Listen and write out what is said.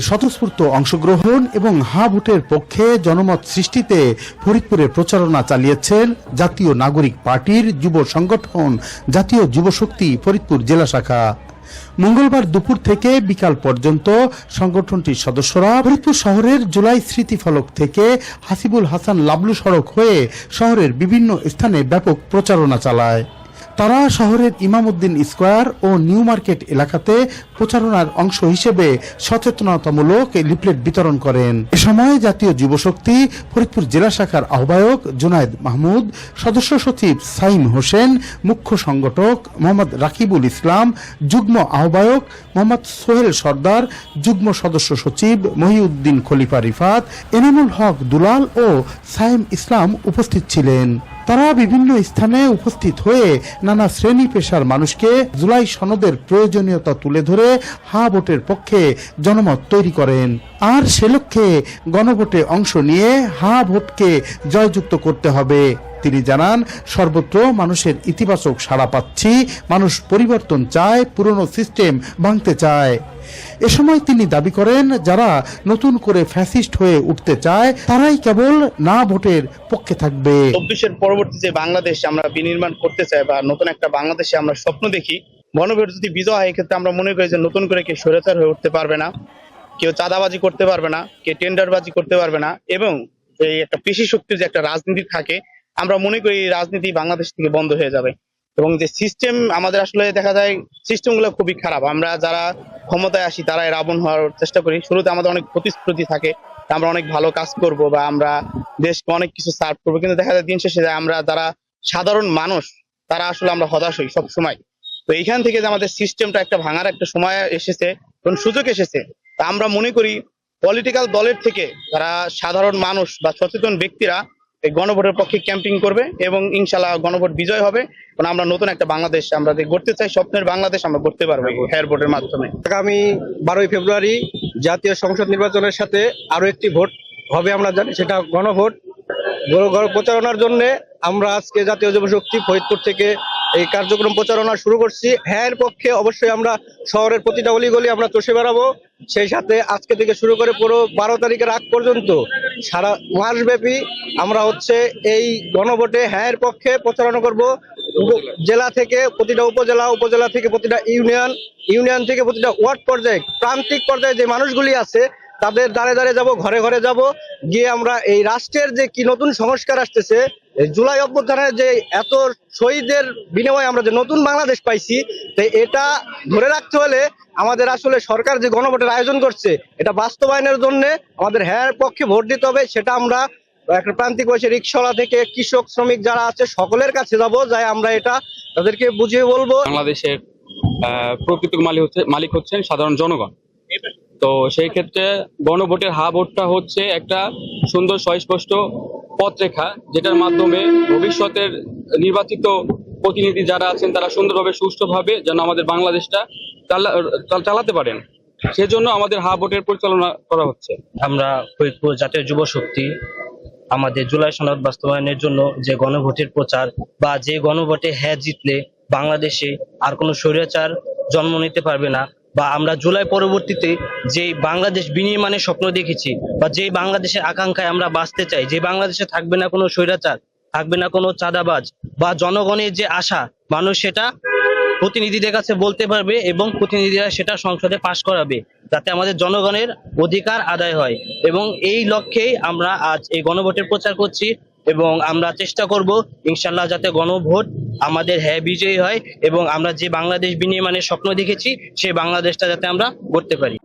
স্বতঃস্ফূর্ত অংশগ্রহণ এবং হা ভোটের পক্ষে জনমত সৃষ্টিতে ফরিদপুরে প্রচারণা চালিয়েছেন জাতীয় নাগরিক পার্টির যুব সংগঠন জাতীয় যুবশক্তি ফরিদপুর জেলা শাখা। মঙ্গলবার দুপুর থেকে বিকাল পর্যন্ত সংগঠনটির সদস্যরা ফরিদপুর শহরের জুলাই স্মৃতিফলক থেকে হাসিবুল হাসান লাবলু সড়ক হয়ে শহরের বিভিন্ন স্থানে ব্যাপক প্রচারণা চালায়। তারা শহরের ইমামউদ্দিন স্কয়ার ও নিউ মার্কেট এলাকাতে প্রচারণার অংশ হিসেবে সচেতনতামূলক লিফলেট বিতরণ করেন। এ সময় জাতীয় যুবশক্তি ফরিদপুর জেলা শাখার আহ্বায়ক জুনায়েদ মাহমুদ, সদস্য সচিব সাইম হোসেন, মুখ্য সংগঠক মোহাম্মদ রাকিবুল ইসলাম, যুগ্ম আহ্বায়ক মোহাম্মদ সোহেল সর্দার, যুগ্ম সদস্য সচিব মহিউদ্দিন খলিফা রিফাত, এনামুল হক দুলাল ও সাইম ইসলাম উপস্থিত ছিলেন। তারা বিভিন্ন স্থানে উপস্থিত হয়ে নানা শ্রেণী পেশার মানুষকে জুলাই সনদের প্রয়োজনীয়তা তুলে ধরে হা ভোটের পক্ষে জনমত তৈরি করেন। আর সে লক্ষ্যে গণভোটে অংশ নিয়ে হা ভোটকে জয়যুক্ত করতে হবে। তিনি জানান, সর্বত্র মানুষের ইতিবাচক সাড়া পাচ্ছি, মানুষ পরিবর্তন চায়, পুরনো সিস্টেম ভাঙতে চায়। এ সময় তিনি দাবি করেন, যারা নতুন করে ফ্যাসিস্ট হয়ে উঠতে চায় তারাই কেবল না ভোটের পক্ষে থাকবে। 24-এর পরবর্তী যে বাংলাদেশ আমরা বিনির্মাণ করতে চাই বা নতুন একটা বাংলাদেশে আমরা স্বপ্ন দেখি, গণভোট যদি বিজয় হয় এক্ষেত্রে আমরা মনে করি যে নতুন করে কেউ স্বৈরাচার হয়ে উঠতে পারবে না, কেউ চাঁদাবাজি করতে পারবে না, কেউ টেন্ডারবাজি করতে পারবে না, এবং এই একটা পেশি শক্তির যে একটা রাজনীতি থাকে আমরা মনে করি এই রাজনীতি বাংলাদেশ থেকে বন্ধ হয়ে যাবে। এবং যে সিস্টেম আমাদের আসলে দেখা যায় সিস্টেমগুলো খুবই খারাপ। আমরা যারা ক্ষমতায় আসি তারা রাবণ হওয়ার চেষ্টা করি। শুরুতে আমাদের অনেক প্রতিশ্রুতি থাকে, আমরা অনেক ভালো কাজ করব বা আমরা দেশকে অনেক কিছু সার্ভ করবো, কিন্তু দেখা যায় দিন শেষে আমরা যারা সাধারণ মানুষ তারা আসলে আমরা হতাশ হই সব সময়। তো এইখান থেকে যে আমাদের সিস্টেমটা একটা ভাঙার একটা সময় এসেছে, কোন সুযোগ এসেছে, তা আমরা মনে করি পলিটিক্যাল দলের থেকে যারা সাধারণ মানুষ বা সচেতন ব্যক্তিরা এই গণভোটের পক্ষে ক্যাম্পিং করবে এবং ইনশাল্লাহ গণভোট বিজয় হবে। কারণ আমরা নতুন একটা বাংলাদেশ আমরা যে গড়তে চাই, স্বপ্নের বাংলাদেশ আমরা গড়তে পারবো হেয়ার ভোটের মাধ্যমে। আগামী 12ই ফেব্রুয়ারি জাতীয় সংসদ নির্বাচনের সাথে আরো একটি ভোট হবে, আমরা জানি সেটা গণভোট। প্রচারণার জন্য আমরা আজকে জাতীয় যুবশক্তি ফরিদপুর থেকে এই কার্যক্রম প্রচারণা শুরু করছি। হ্যাঁ এর পক্ষে অবশ্যই আমরা শহরের প্রতিটা অলিগলি আমরা চষে বেড়াবো। সেই সাথে আজকে থেকে শুরু করে পুরো 12 তারিখের আগ পর্যন্ত সারা মাসব্যাপী আমরা এই গণভোটে হ্যাঁ এর পক্ষে প্রচারণা করব। জেলা থেকে প্রতিটা উপজেলা, উপজেলা থেকে প্রতিটা ইউনিয়ন, ইউনিয়ন থেকে প্রতিটা ওয়ার্ড পর্যায়ে, প্রান্তিক পর্যায়ে যে মানুষগুলি আছে তাদের দ্বারে দ্বারে যাব, ঘরে ঘরে যাব, গিয়ে আমরা এই রাষ্ট্রের যে কি নতুন সংস্কার আসতেছে, জুলাই অভ্যুত্থানের যে এত শহীদের বিনিময়ে আমরা যে নতুন বাংলাদেশ পাইছি, তো এটা ধরে রাখতে হলে আমাদের আসলে সরকার যে গণভোটের আয়োজন করছে এটা বাস্তবায়নের জন্য আমাদের হ্যাঁ পক্ষে ভোট দিতে হবে। সেটা আমরা একটা প্রান্তিক বয়সে রিক্সাওয়ালা থেকে কৃষক শ্রমিক যারা আছে সকলের কাছে যাব, যাই আমরা এটা তাদেরকে বুঝিয়ে বলবো। বাংলাদেশের প্রকৃত মালিক হচ্ছেন সাধারণ জনগণ। তো সেই ক্ষেত্রে গণভোটের হা ভোটটা হচ্ছে একটা সুন্দর সুস্পষ্ট পথরেখা, যেটার মাধ্যমে ভবিষ্যতের নির্বাচিত প্রতিনিধি যারা আছেন তারা সুন্দরভাবে সুষ্ঠুভাবে যেন আমাদের বাংলাদেশটা চালাতে পারেন, সেজন্য আমাদের হা ভোটের পরিচালনা করা হচ্ছে। আমরা ফরিদপুর জাতীয় যুব শক্তি আমাদের জুলাই সনদ বাস্তবায়নের জন্য যে গণভোটের প্রচার বা যে গণভোটে হ্যাঁ জিতলে বাংলাদেশে আর কোনো স্বৈরাচার জন্ম নিতে পারবে না, বা আমরা জুলাই পরবর্তীতে যে বাংলাদেশ বিনির্মাণের স্বপ্ন দেখেছি বা যে বাংলাদেশের আকাঙ্ক্ষায় আমরা বাঁচতে চাই, যে বাংলাদেশে থাকবে না কোনো স্বৈরাচার, থাকবে না কোনো চাঁদাবাজ, বা জনগণের যে আশা মানুষ সেটা প্রতিনিধিদের কাছে বলতে পারবে এবং প্রতিনিধিরা সেটা সংসদে পাশ করাবে, যাতে আমাদের জনগণের অধিকার আদায় হয়। এবং এই লক্ষ্যেই আমরা আজ এই গণভোটের প্রচার করছি এবং আমরা চেষ্টা করব ইনশাল্লাহ যাতে গণভোট আমাদের হ্যাঁ বিজয়ী হয় এবং আমরা যে বাংলাদেশ বিনির্মাণের স্বপ্ন দেখেছি সেই বাংলাদেশটা যাতে আমরা গড়তে পারি।